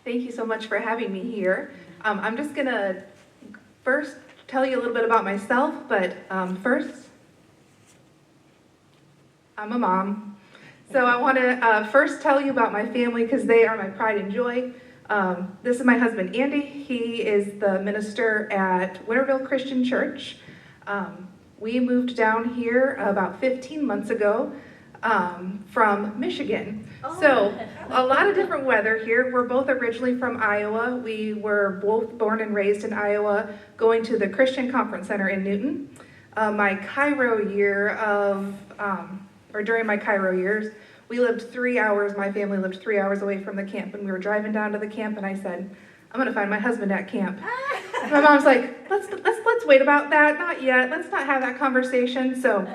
Thank you so much for having me here. I'm just going to first tell you a little bit about myself, but first, I'm a mom. So I want to first tell you about my family because they are my pride and joy. This is my husband, Andy. He is the minister at Winterville Christian Church. We moved down here about 15 months ago from Michigan. So a lot of different weather here. We're both originally from Iowa. We were both born and raised in Iowa, going to the Christian Conference Center in Newton. My Cairo year during my Cairo years, we lived 3 hours, my family lived 3 hours away from the camp, and we were driving down to the camp, and I said, I'm gonna find my husband at camp. My mom's like, let's wait about that, not yet, let's not have that conversation. So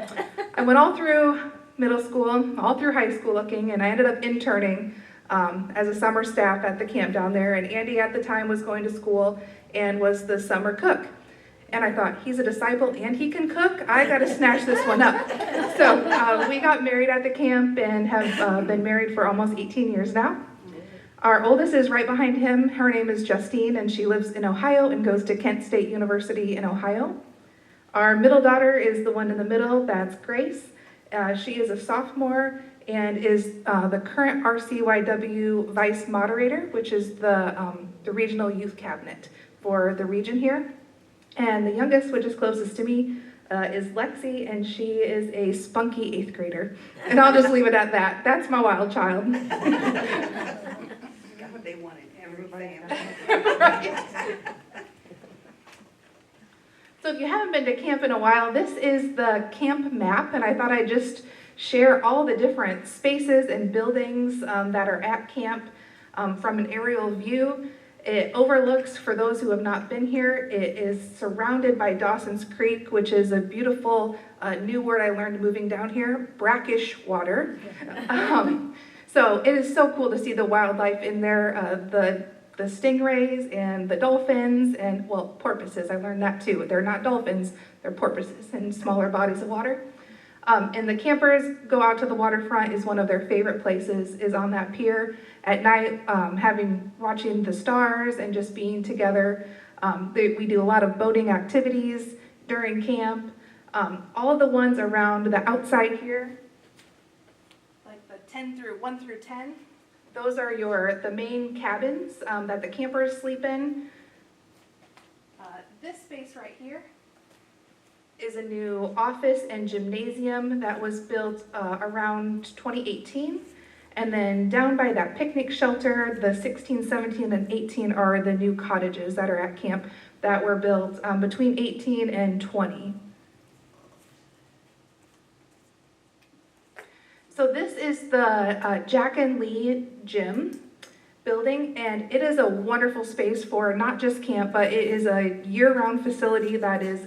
I went all through middle school, all through high school looking, and I ended up interning as a summer staff at the camp down there, and Andy at the time was going to school and was the summer cook. And I thought, he's a disciple and he can cook, I gotta snatch this one up. So we got married at the camp and have been married for almost 18 years now. Our oldest is right behind him. Her name is Justine, and she lives in Ohio and goes to Kent State University in Ohio. Our middle daughter is the one in the middle, that's Grace. She is a sophomore and is the current RCYW Vice Moderator, which is the regional youth cabinet for the region here. And the youngest, which is closest to me, is Lexi, and she is a spunky 8th grader. And I'll just leave it at that. That's my wild child. They wanted everybody. Right. So if you haven't been to camp in a while, this is the camp map, and I thought I'd just share all the different spaces and buildings that are at camp from an aerial view. It overlooks, for those who have not been here, it is surrounded by Dawson's Creek, which is a beautiful new word I learned moving down here, brackish water. So it is so cool to see the wildlife in there, the stingrays and the dolphins and, well, porpoises. I learned that too. They're not dolphins, they're porpoises in smaller bodies of water. And the campers go out to the waterfront is one of their favorite places, is on that pier at night, watching the stars and just being together. We do a lot of boating activities during camp. All of the ones around the outside here, like the 1 through 10, those are the main cabins that the campers sleep in. This space right here is a new office and gymnasium that was built around 2018. And then down by that picnic shelter, the 16, 17, and 18 are the new cottages that are at camp that were built between 18 and 20. So this is the Jack and Lee gym building, and it is a wonderful space for not just camp, but it is a year-round facility that is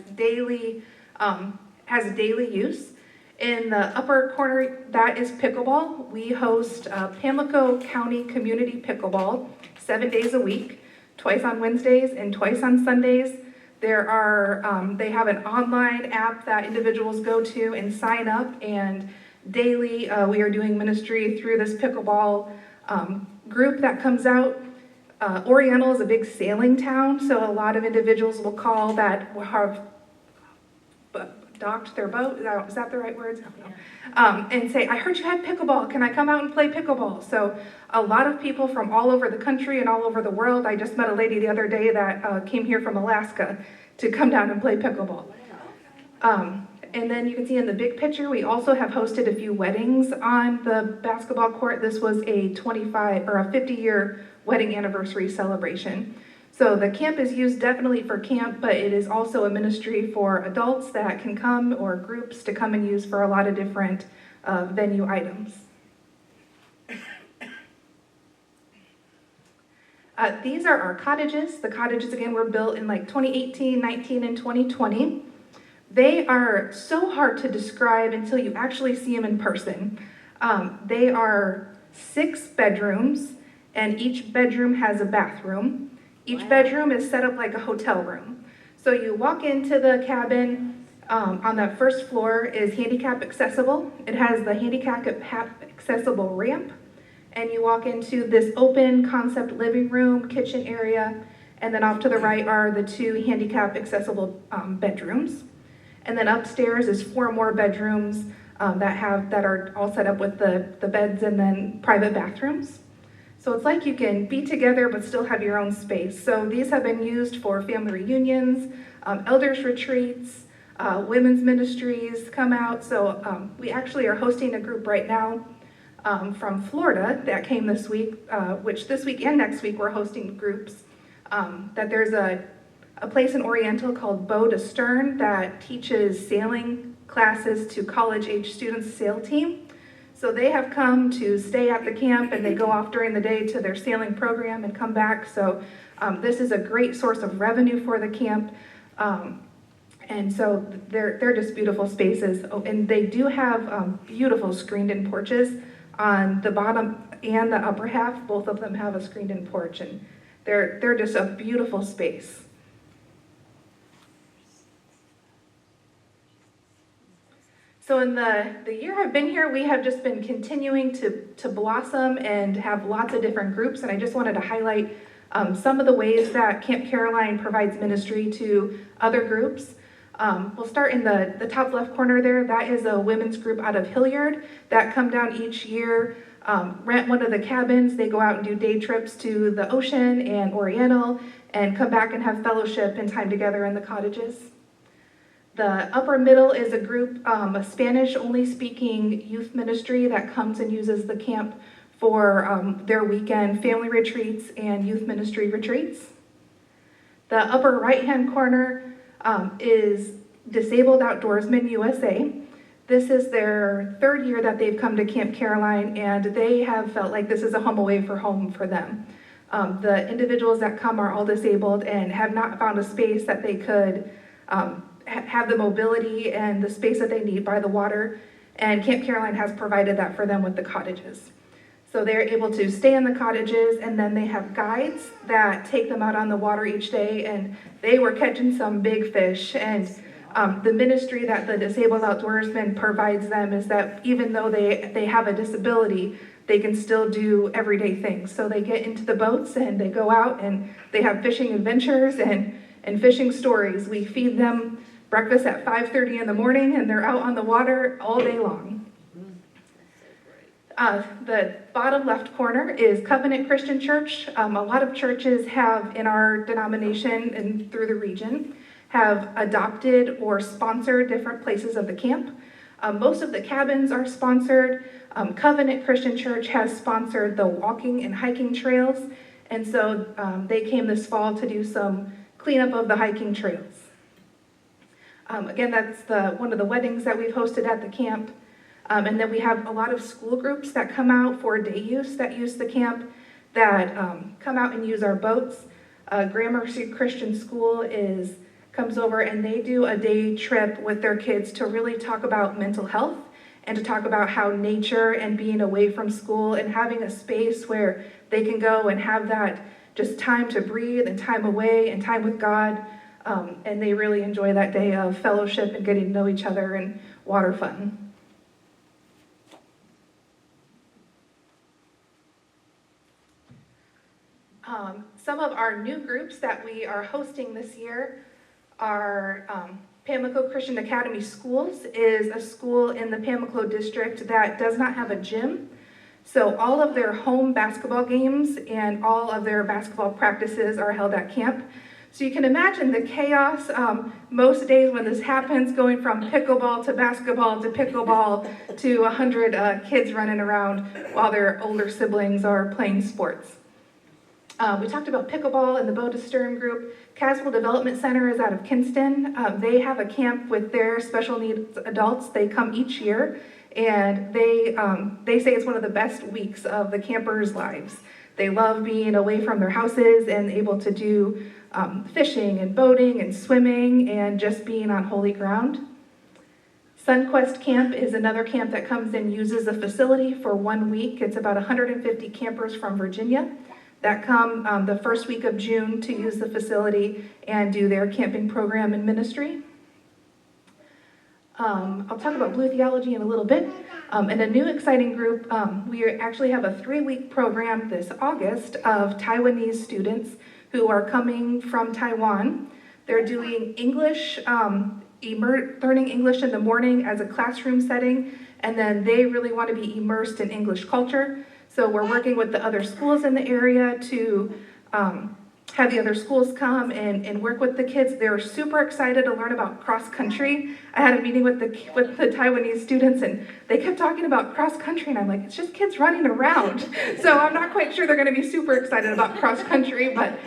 has daily use. In the upper corner, that is pickleball. We host Pamlico County Community Pickleball 7 days a week, twice on Wednesdays and twice on Sundays. They have an online app that individuals go to and sign up, and daily we are doing ministry through this pickleball group that comes out. Oriental is a big sailing town, so a lot of individuals will call that have docked their boat, is that the right words? No. And say, I heard you had pickleball, can I come out and play pickleball? So a lot of people from all over the country and all over the world. I just met a lady the other day that came here from Alaska to come down and play pickleball. And then you can see in the big picture, we also have hosted a few weddings on the basketball court. This was a 50-year wedding anniversary celebration. So the camp is used definitely for camp, but it is also a ministry for adults that can come, or groups to come and use for a lot of different venue items. These are our cottages. The cottages, again, were built in like 2018, 19, and 2020. They are so hard to describe until you actually see them in person. They are 6 bedrooms, and each bedroom has a bathroom. Each bedroom is set up like a hotel room. So you walk into the cabin, on that first floor is handicap accessible. It has the handicap accessible ramp. And you walk into this open concept living room, kitchen area, and then off to the right are the 2 handicap accessible bedrooms. And then upstairs is 4 more bedrooms that are all set up with the beds and then private bathrooms. So it's like you can be together but still have your own space. So these have been used for family reunions, elders retreats, women's ministries come out. So we actually are hosting a group right now from Florida that came this week, which this week and next week we're hosting groups. That there's a place in Oriental called Bow to Stern that teaches sailing classes to college-age students' sail team. So they have come to stay at the camp, and they go off during the day to their sailing program and come back. So this is a great source of revenue for the camp. And so they're just beautiful spaces. Oh, and they do have beautiful screened-in porches on the bottom and the upper half. Both of them have a screened-in porch, and they're just a beautiful space. So in the year I've been here, we have just been continuing to blossom and have lots of different groups. And I just wanted to highlight some of the ways that Camp Caroline provides ministry to other groups. We'll start in the top left corner there. That is a women's group out of Hilliard that come down each year, rent one of the cabins. They go out and do day trips to the ocean and Oriental and come back and have fellowship and time together in the cottages. The upper middle is a group, a Spanish-only speaking youth ministry that comes and uses the camp for their weekend family retreats and youth ministry retreats. The upper right-hand corner is Disabled Outdoorsmen USA. This is their 3rd year that they've come to Camp Caroline, and they have felt like this is a home away for home for them. The individuals that come are all disabled and have not found a space that they could have the mobility and the space that they need by the water, and Camp Caroline has provided that for them with the cottages. So they're able to stay in the cottages, and then they have guides that take them out on the water each day, and they were catching some big fish. And the ministry that the Disabled Outdoorsman provides them is that even though they have a disability, they can still do everyday things. So they get into the boats and they go out and they have fishing adventures and fishing stories. We feed them breakfast at 5:30 in the morning, and they're out on the water all day long. The bottom left corner is Covenant Christian Church. A lot of churches have, in our denomination and through the region, have adopted or sponsored different places of the camp. Most of the cabins are sponsored. Covenant Christian Church has sponsored the walking and hiking trails, and so they came this fall to do some cleanup of the hiking trails. Again, that's one of the weddings that we've hosted at the camp. And then we have a lot of school groups that come out for day use that use the camp, that come out and use our boats. Gramercy Christian School comes over and they do a day trip with their kids to really talk about mental health and to talk about how nature and being away from school and having a space where they can go and have that just time to breathe and time away and time with God. And they really enjoy that day of fellowship and getting to know each other and water fun. Some of our new groups that we are hosting this year are Pamlico Christian Academy Schools is a school in the Pamlico district that does not have a gym. So all of their home basketball games and all of their basketball practices are held at camp. So you can imagine the chaos most days when this happens, going from pickleball to basketball to pickleball to 100 kids running around while their older siblings are playing sports. We talked about pickleball in the Bow to Stern group. Caswell Development Center is out of Kinston. They have a camp with their special needs adults. They come each year, and they say it's one of the best weeks of the campers' lives. They love being away from their houses and able to do fishing and boating and swimming and just being on holy ground. Sunquest Camp is another camp that comes and uses the facility for 1 week. It's about 150 campers from Virginia that come the first week of June to use the facility and do their camping program and ministry. I'll talk about Blue Theology in a little bit. And a new exciting group, we actually have a 3-week program this August of Taiwanese students who are coming from Taiwan. They're doing English, learning English in the morning as a classroom setting, and then they really want to be immersed in English culture. So we're working with the other schools in the area to have the other schools come and work with the kids. They're super excited to learn about cross country. I had a meeting with the Taiwanese students, and they kept talking about cross country, and I'm like, it's just kids running around. So I'm not quite sure they're going to be super excited about cross country, but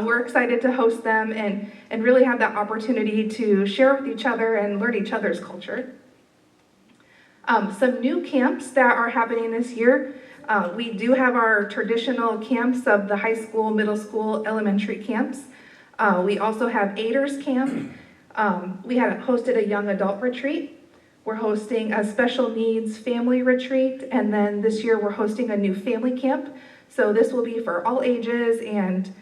we're excited to host them and really have that opportunity to share with each other and learn each other's culture. Some new camps that are happening this year. We do have our traditional camps of the high school, middle school, elementary camps. We also have Aiders Camp. We had hosted a young adult retreat. We're hosting a special needs family retreat, and then this year we're hosting a new family camp. So this will be for all ages and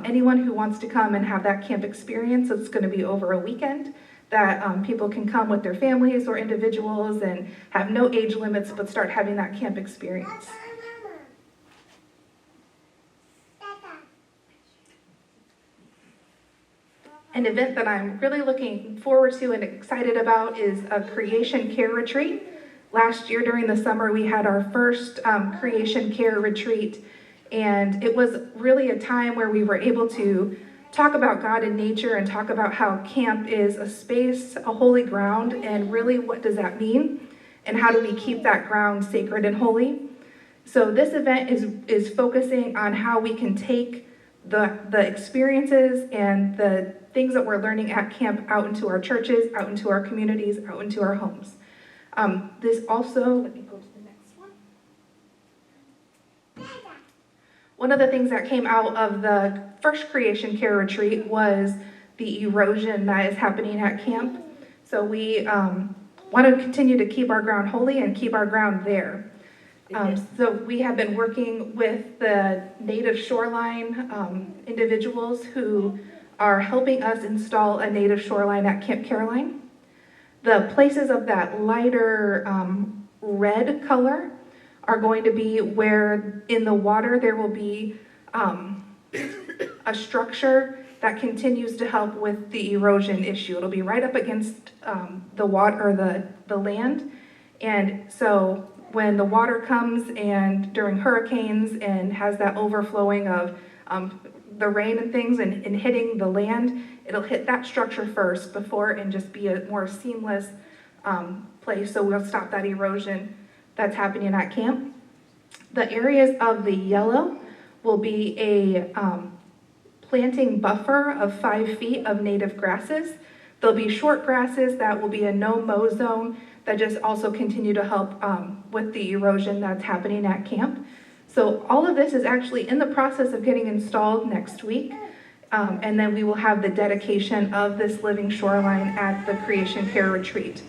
anyone who wants to come and have that camp experience. It's going to be over a weekend that people can come with their families or individuals and have no age limits, but start having that camp experience. An event that I'm really looking forward to and excited about is a Creation Care Retreat. Last year during the summer, we had our first Creation Care Retreat, and it was really a time where we were able to talk about God and nature and talk about how camp is a space, a holy ground, and really what does that mean, and how do we keep that ground sacred and holy. So this event is focusing on how we can take the experiences and the things that we're learning at camp out into our churches, out into our communities, out into our homes. This also, let me go to the next one. One of the things that came out of the first Creation Care Retreat was the erosion that is happening at camp. So we want to continue to keep our ground holy and keep our ground there. So we have been working with the native shoreline individuals who are helping us install a native shoreline at Camp Caroline. The places of that lighter red color are going to be where in the water there will be a structure that continues to help with the erosion issue. It'll be right up against the water or the land, and so when the water comes and during hurricanes and has that overflowing of the rain and things and hitting the land, it'll hit that structure first before and just be a more seamless place. So we'll stop that erosion that's happening at camp. The areas of the yellow will be a planting buffer of 5 feet of native grasses. There'll be short grasses that will be a no-mow zone that just also continue to help with the erosion that's happening at camp. So all of this is actually in the process of getting installed next week. And then we will have the dedication of this living shoreline at the Creation Care Retreat.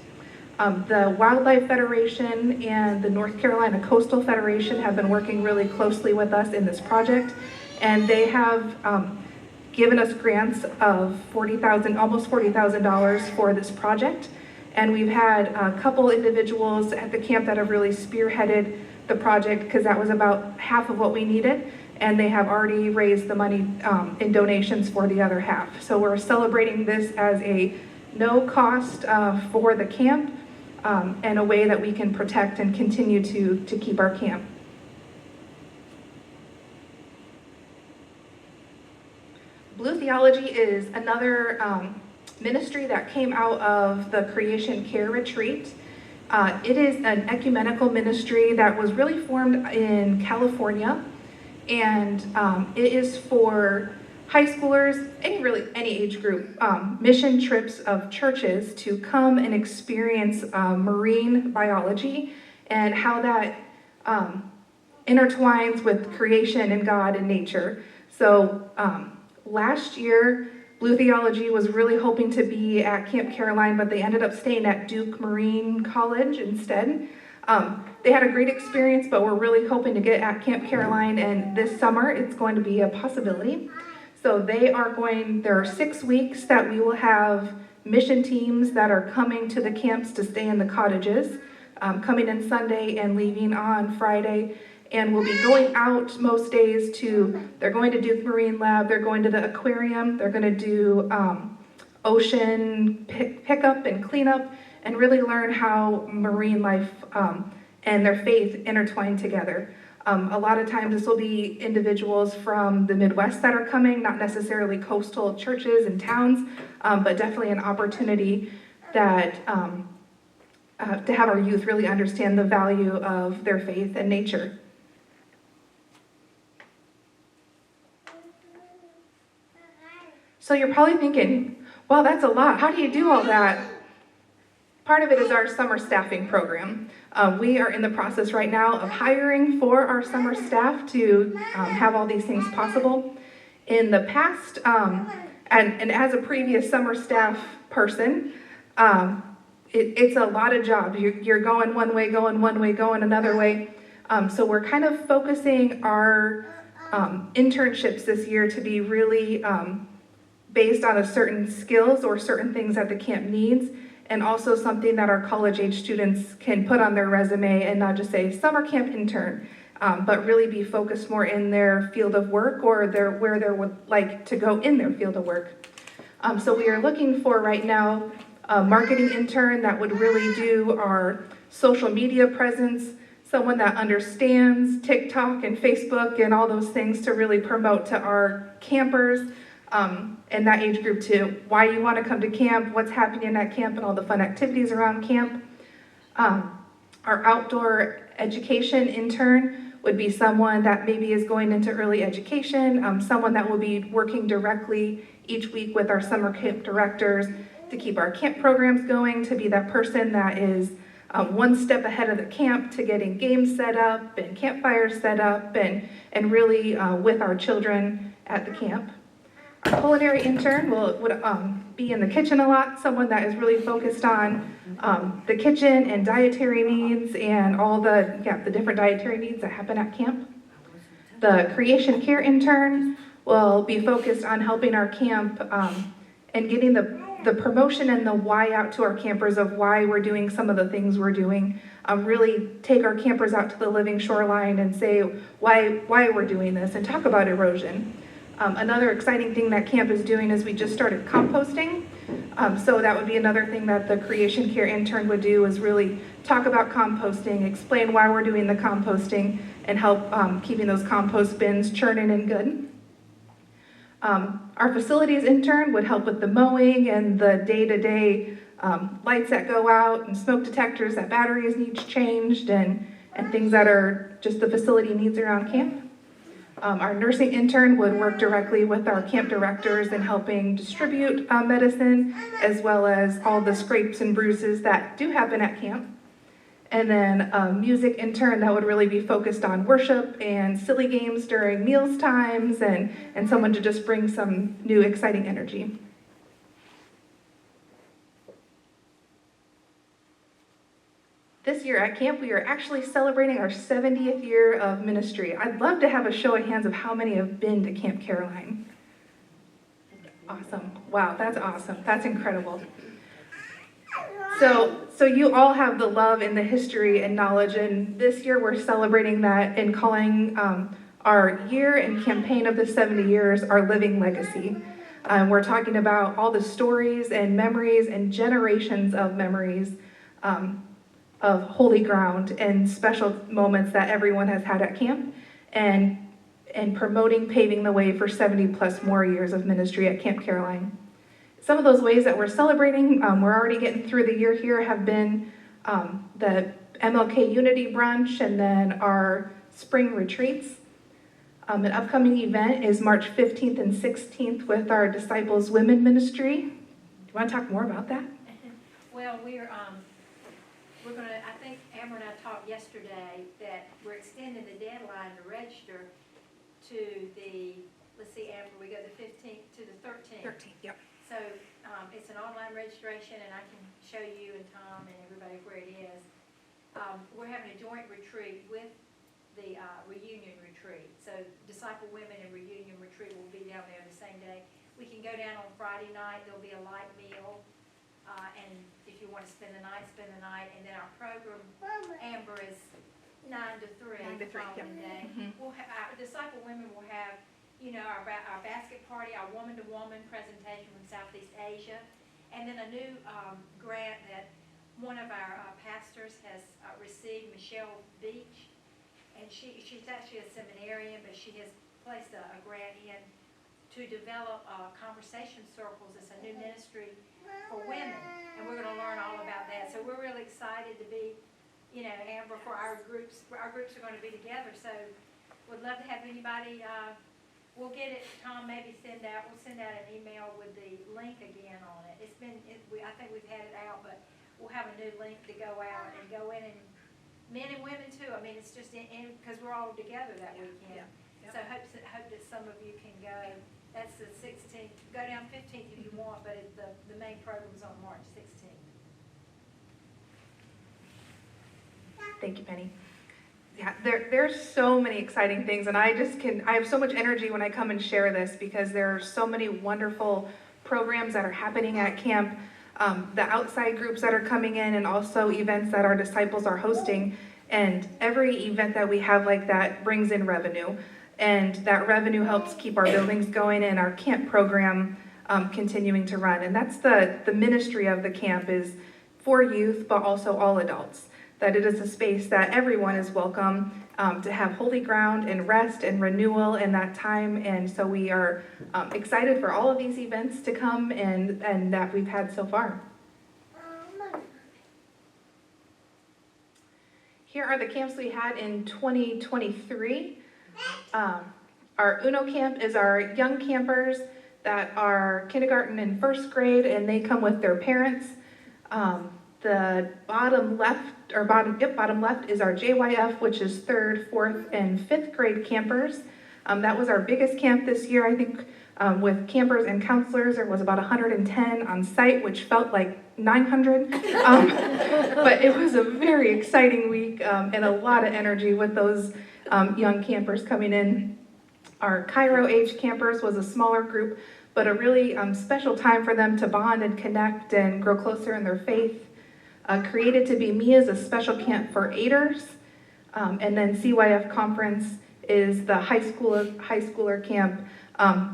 The Wildlife Federation and the North Carolina Coastal Federation have been working really closely with us in this project. And they have given us grants of almost $40,000 for this project. And we've had a couple individuals at the camp that have really spearheaded the project because that was about half of what we needed. And they have already raised the money in donations for the other half. So we're celebrating this as a no cost for the camp and a way that we can protect and continue to keep our camp. Blue Theology is another ministry that came out of the Creation Care Retreat. It is an ecumenical ministry that was really formed in California, and it is for high schoolers, any age group, mission trips of churches to come and experience marine biology and how that intertwines with creation and God and nature. So last year, Blue Theology was really hoping to be at Camp Caroline, but they ended up staying at Duke Marine College instead. They had a great experience, but we're really hoping to get at Camp Caroline, and this summer it's going to be a possibility. So there are 6 weeks that we will have mission teams that are coming to the camps to stay in the cottages, coming in Sunday and leaving on Friday. And we'll be going out most days they're going to Duke Marine Lab, they're going to the aquarium, they're going to do ocean pickup and cleanup, and really learn how marine life and their faith intertwine together. A lot of times this will be individuals from the Midwest that are coming, not necessarily coastal churches and towns, but definitely an opportunity that to have our youth really understand the value of their faith and nature. So you're probably thinking, well, that's a lot. How do you do all that? Part of it is our summer staffing program. We are in the process right now of hiring for our summer staff to have all these things possible. In the past, and as a previous summer staff person, it's a lot of jobs. You're going one way, going another way. So we're kind of focusing our internships this year to be really based on a certain skills or certain things that the camp needs, and also something that our college-age students can put on their resume and not just say summer camp intern, but really be focused more in their field of work or where they would like to go in their field of work. So we are looking for right now a marketing intern that would really do our social media presence, someone that understands TikTok and Facebook and all those things to really promote to our campers, and that age group too, why you want to come to camp, what's happening at camp, and all the fun activities around camp. Our outdoor education intern would be someone that maybe is going into early education, someone that will be working directly each week with our summer camp directors to keep our camp programs going, to be that person that is one step ahead of the camp to getting games set up and campfires set up and really with our children at the camp. Our culinary intern would be in the kitchen a lot, someone that is really focused on the kitchen and dietary needs and all the different dietary needs that happen at camp. The creation care intern will be focused on helping our camp and getting the promotion and the why out to our campers of why we're doing some of the things we're doing. Really take our campers out to the living shoreline and say why we're doing this and talk about erosion. Another exciting thing that camp is doing is we just started composting. So that would be another thing that the creation care intern would do, is really talk about composting, explain why we're doing the composting, and help keeping those compost bins churning and good. Our facilities intern would help with the mowing and the day-to-day lights that go out and smoke detectors that batteries need changed and things that are just the facility needs around camp. Our nursing intern would work directly with our camp directors in helping distribute medicine, as well as all the scrapes and bruises that do happen at camp. And then a music intern that would really be focused on worship and silly games during meals times and someone to just bring some new exciting energy. This year at camp, we are actually celebrating our 70th year of ministry. I'd love to have a show of hands of how many have been to Camp Caroline. Awesome. Wow, that's awesome. That's incredible. So you all have the love and the history and knowledge, and this year we're celebrating that and calling our year and campaign of the 70 years our living legacy. We're talking about all the stories and memories and generations of memories of holy ground and special moments that everyone has had at camp, and promoting paving the way for 70 plus more years of ministry at Camp Caroline. Some of those ways that we're celebrating, we're already getting through the year here, have been the MLK Unity Brunch and then our spring retreats. An upcoming event is March 15th and 16th with our Disciples Women Ministry. Do you want to talk more about that? Well, we're going to, I think Amber and I talked yesterday that we're extending the deadline to register to the, let's see, Amber, we go the 15th to the 13th. 13th, yep. So it's an online registration, and I can show you and Tom and everybody where it is. We're having a joint retreat with the reunion retreat. So Disciple Women and Reunion Retreat will be down there the same day. We can go down on Friday night. There'll be a light meal. if you want to spend the night, and then our program, Amber, is 9 to 3 9 to the 3, following day. We'll have, our Disciple Women will have, our basket party, our woman-to-woman presentation from Southeast Asia, and then a new grant that one of our pastors has received, Michelle Beach, and she's actually a seminarian, but she has placed a grant in to develop conversation circles. It's a new ministry for women, and we're going to learn all about that. So we're really excited to be, Amber, for our groups. Our groups are going to be together, so we'd love to have anybody. We'll get it, Tom, maybe we'll send out an email with the link again on it. I think we've had it out, but we'll have a new link to go out and go in, and men and women too. I mean, it's just because we're all together that weekend. Yeah. So hope that some of you can go. That's the 16th. Go down 15th if you want, but the main program's on March 16th. Thank you, Penny. Yeah, there's so many exciting things, and I have so much energy when I come and share this because there are so many wonderful programs that are happening at camp, the outside groups that are coming in, and also events that our disciples are hosting. And every event that we have like that brings in revenue, and that revenue helps keep our buildings going and our camp program continuing to run. And that's the ministry of the camp, is for youth, but also all adults. That it is a space that everyone is welcome to have holy ground and rest and renewal in that time. And so we are excited for all of these events to come and that we've had so far. Here are the camps we had in 2023. Our UNO camp is our young campers that are kindergarten and first grade, and they come with their parents. The bottom left is our JYF, which is 3rd, 4th, and 5th grade campers. That was our biggest camp this year. I think with campers and counselors, there was about 110 on site, which felt like 900. But it was a very exciting week and a lot of energy with those young campers coming in. Our Cairo age campers was a smaller group, but a really special time for them to bond and connect and grow closer in their faith. Created to Be Me is a special camp for 8ers, and then CYF Conference is the high schooler camp.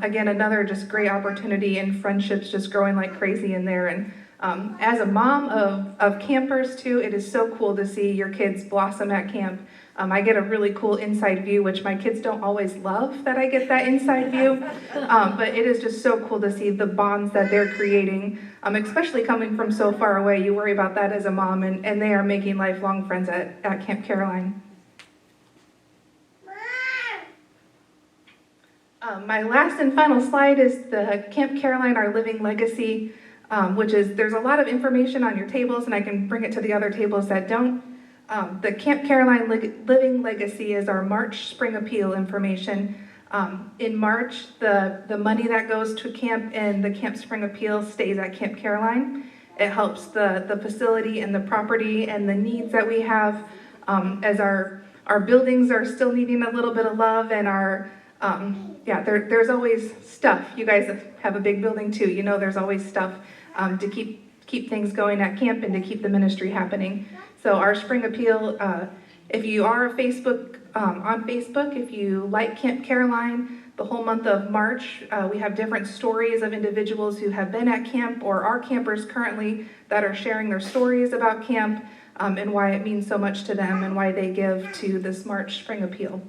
Again, another just great opportunity, and friendships just growing like crazy in there. And as a mom of campers too, it is so cool to see your kids blossom at camp. I get a really cool inside view, which my kids don't always love that I get that inside view, but it is just so cool to see the bonds that they're creating, especially coming from so far away. You worry about that as a mom, and they are making lifelong friends at Camp Caroline. My last and final slide is the Camp Caroline, Our Living Legacy, which is, there's a lot of information on your tables, and I can bring it to the other tables that don't. The Camp Caroline Living Legacy is our March Spring Appeal information. In March, the money that goes to camp and the Camp Spring Appeal stays at Camp Caroline. It helps the facility and the property and the needs that we have, as our buildings are still needing a little bit of love, and there's always stuff. You guys have a big building too. There's always stuff to keep things going at camp and to keep the ministry happening. So our Spring Appeal, if you are on Facebook, if you like Camp Caroline, the whole month of March, we have different stories of individuals who have been at camp or are campers currently that are sharing their stories about camp and why it means so much to them and why they give to this March Spring Appeal.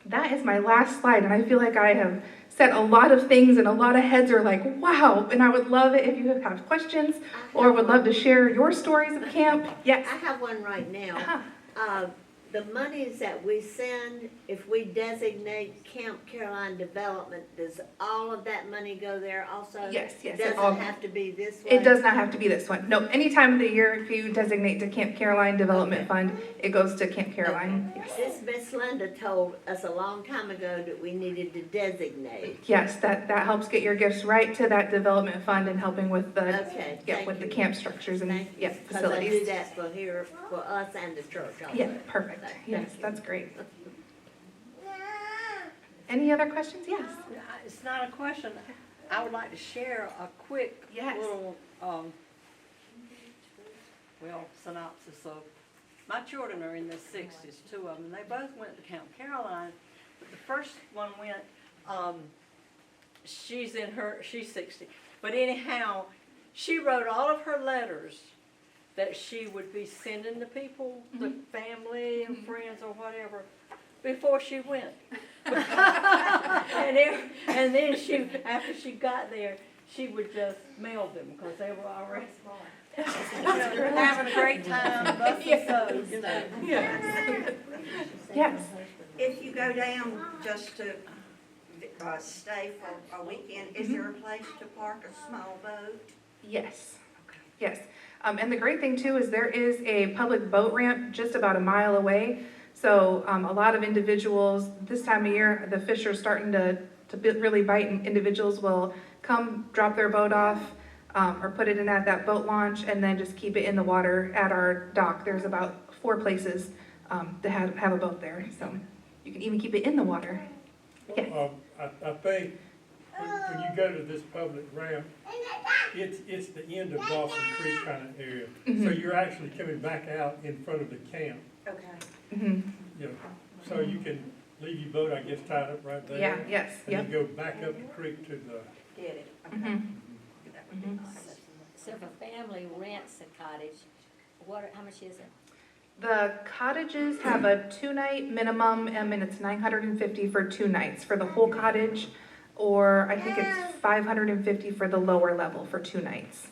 That is my last slide, and I feel like I have said a lot of things, and a lot of heads are like, wow, and I would love it if you have questions or would love to share your stories of camp. Yes. I have one right now. Uh-huh. The monies that we send, if we designate Camp Caroline Development, does all of that money go there also? Yes. It it doesn't have to be this way? It does not have to be this one. No, any time of the year, if you designate to Camp Caroline Development Fund, it goes to Camp Caroline. Okay. Yes. This Miss Linda told us a long time ago that we needed to designate. Yes, that helps get your gifts right to that development fund and helping with the the camp structures and facilities. Because I do that for us and the church also. Yeah, perfect. Yes, that's great. Any other questions? Yes. It's not a question. I would like to share a quick Yes. little well, synopsis of, my children are in their 60s, two of them. They both went to Camp Caroline, but the first one went, she's 60. But anyhow, she wrote all of her letters that she would be sending to people, the family and friends or whatever, before she went. and then she, after she got there, she would just mail them because they were already having a great time, busting soaps, you know. Yes. Yes. If you go down just to stay for a weekend, is there a place to park a small boat? Yes. Yes. And the great thing too is there is a public boat ramp just about a mile away. So a lot of individuals, this time of year, the fish are starting to really bite, and individuals will come drop their boat off or put it in at that boat launch and then just keep it in the water at our dock. There's about 4 places to have a boat there. So you can even keep it in the water. Yeah. I think when you go to this public ramp, it's the end of Dawson Creek kind of area. So you're actually coming back out in front of the camp. Okay. Mm-hmm. You know, so you can leave your boat, I guess, tied up right there. Yeah, yes, And yep. then go back up the creek to the, Get it. Okay. Mhm. That would be Mhm. nice. So if a family rents a cottage, how much is it? The cottages have a 2-night minimum, and it's $950 for 2 nights for the whole cottage, or I think it's $550 for the lower level for 2 nights.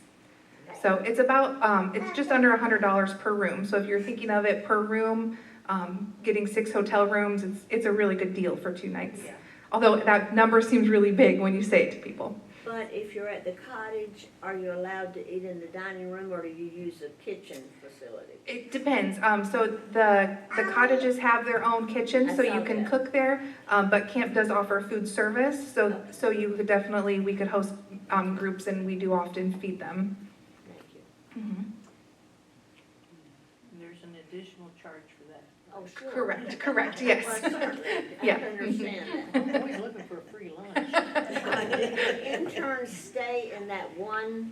So it's about, it's just under $100 per room. So if you're thinking of it per room, getting 6 hotel rooms, it's a really good deal for 2 nights. Yeah. Although that number seems really big when you say it to people. But if you're at the cottage, are you allowed to eat in the dining room, or do you use a kitchen facility? It depends. So the cottages have their own kitchen, I so saw you can that. cook there. But camp does offer food service, so you could definitely, we could host groups, and we do often feed them. Thank you. Mhm. There's an additional charge for that. Oh, sure. Correct, yes. Well, certainly. I Yeah. can understand I'm always looking for a free lunch. that. Do interns stay in that one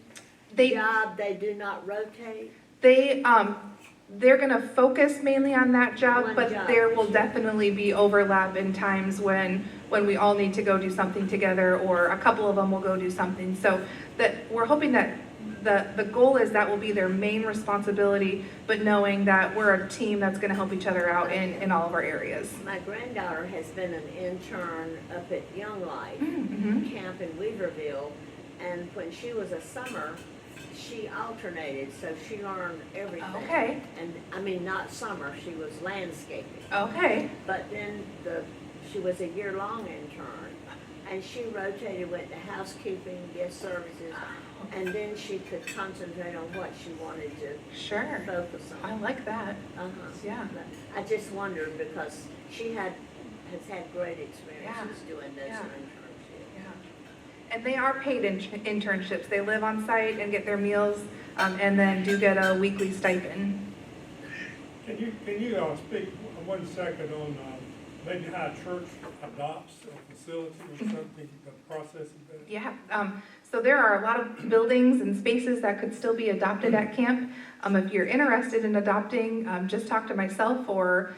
They, job, they do not rotate? they're gonna focus mainly on that job, One but job. there will definitely be overlap in times when we all need to go do something together, or a couple of them will go do something. So that, we're hoping that the goal is that will be their main responsibility, but knowing that we're a team that's gonna help each other out in all of our areas. My granddaughter has been an intern up at Young Life Mm-hmm. Camp in Weaverville, and when she was a summer, she alternated, so she learned everything. Okay, And, I mean, not summer, she was landscaping. okay, But then she was a year-long intern, and she rotated, went to housekeeping, guest services, and then she could concentrate on what she wanted to sure. focus I on. like that, Uh-huh. yeah. I just wondered, because she has had great experiences doing this Yeah. internship. Yeah. And they are paid internships. They live on site and get their meals, and then do get a weekly stipend. can you speak 1 second on maybe how a church adopts a facility or something, the process of that? Yeah, so there are a lot of buildings and spaces that could still be adopted at camp. If you're interested in adopting, just talk to myself or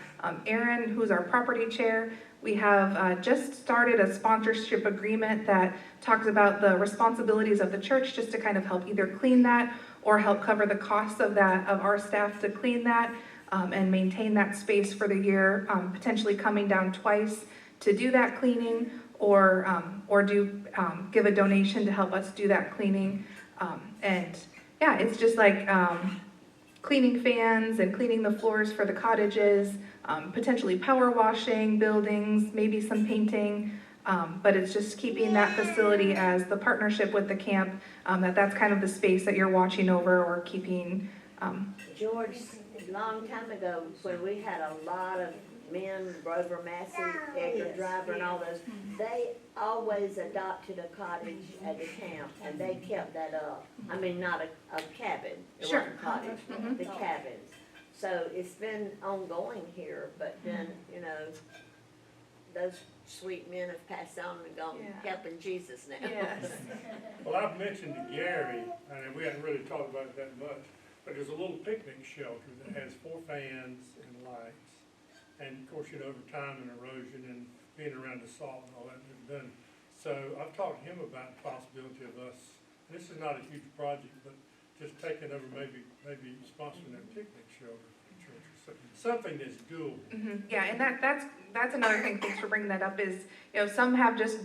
Erin, who's our property chair. We have just started a sponsorship agreement that talks about the responsibilities of the church, just to kind of help either clean that or help cover the costs of our staff to clean that and maintain that space for the year, potentially coming down twice to do that cleaning, or give a donation to help us do that cleaning. And yeah, it's just like cleaning fans and cleaning the floors for the cottages, potentially power washing buildings, maybe some painting. But it's just keeping that facility as the partnership with the camp, that's kind of the space that you're watching over or keeping. George, a long time ago, when we had a lot of men, Grover Massey, Edgar Driver, and all those, they always adopted a cottage at the camp, and they kept that up. I mean, not a cabin, it Sure. wasn't a cottage, the cabins. So it's been ongoing here, but then, those sweet men have passed on and gone Yeah. helping Jesus now. Yes. Well, I've mentioned to Gary, and we hadn't really talked about it that much, But there's a little picnic shelter that has 4 fans and lights. And of course, over time and erosion and being around the salt and all that been done. So I've talked to him about the possibility of us, and this is not a huge project, but just taking over maybe sponsoring a picnic shelter for the church or something that's doable. Yeah, and that's another thing, thanks for bringing that up, is, some have just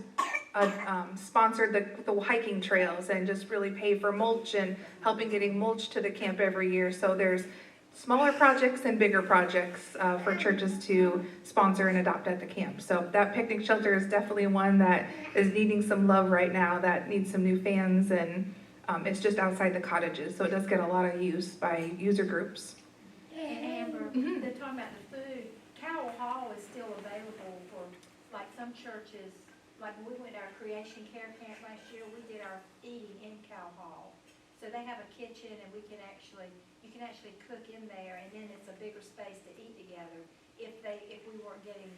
sponsored the hiking trails and just really pay for mulch and helping getting mulch to the camp every year. So there's smaller projects and bigger projects for churches to sponsor and adopt at the camp. So that picnic shelter is definitely one that is needing some love right now, that needs some new fans, and it's just outside the cottages, so it does get a lot of use by user groups. And Amber, they're talking about the food. Cowell Hall is still available for, like, some churches. Like, when we went to our Creation Care Camp last year, we did our eating in Cowell Hall. So they have a kitchen, and you can actually cook in there, and then it's a bigger space to eat together. If we weren't getting,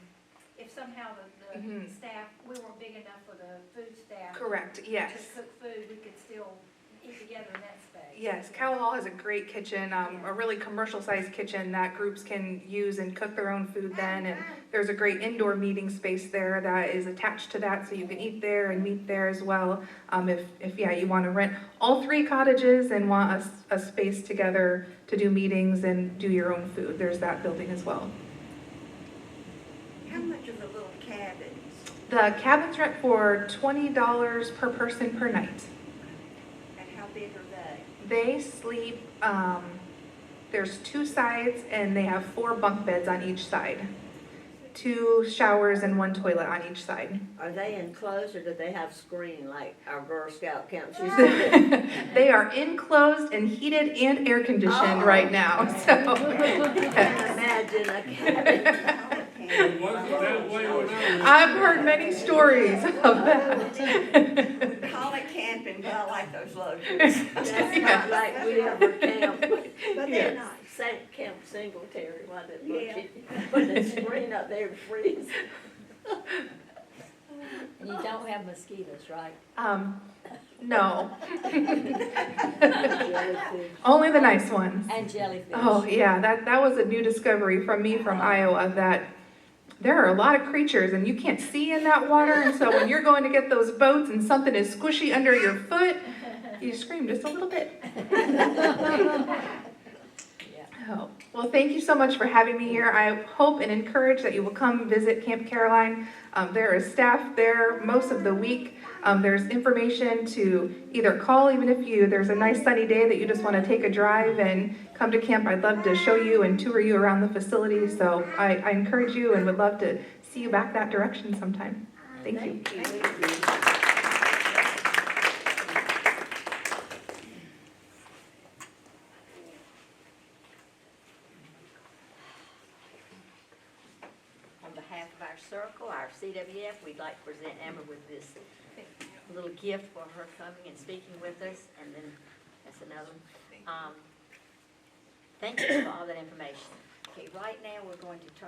if somehow the staff, we weren't big enough for the food staff. Correct, yes. To cook food, we could still eat together in that space. Yes, Cowell Hall has a great kitchen, a really commercial-sized kitchen that groups can use and cook their own food then, and there's a great indoor meeting space there that is attached to that, so you can eat there and meet there as well. If you want to rent all 3 cottages and want a space together to do meetings and do your own food, there's that building as well. How much are the little cabins? The cabins rent for $20 per person per night. And how big are they? They sleep, there's 2 sides and they have 4 bunk beds on each side. 2 showers and 1 toilet on each side. Are they enclosed or do they have screen like our Girl Scout camps used to do? They are enclosed and heated and air conditioned right now, so. Imagine a cabin. It wasn't that way when I was. I've heard many stories of that. We call it camping, but I like those luxuries. That's not like we ever camp. But they're nice. St. Camp Singletary, why they put the screen up there to freeze. And you don't have mosquitoes, right? No. Only the nice ones. And jellyfish. Oh, yeah, that was a new discovery from me from Iowa, that there are a lot of creatures and you can't see in that water, and so when you're going to get those boats and something is squishy under your foot, you scream just a little bit. Oh, well, thank you so much for having me here. I hope and encourage that you will come visit Camp Caroline. There is staff there most of the week. There's information to either call, even if there's a nice sunny day that you just want to take a drive and come to camp. I'd love to show you and tour you around the facility. So I encourage you and would love to see you back that direction sometime. Thank you. On behalf of our circle, our CWF, we'd like to present Amber with this little gift for her coming and speaking with us, and then that's another one. Thank you for all that information. Okay, right now we're going to turn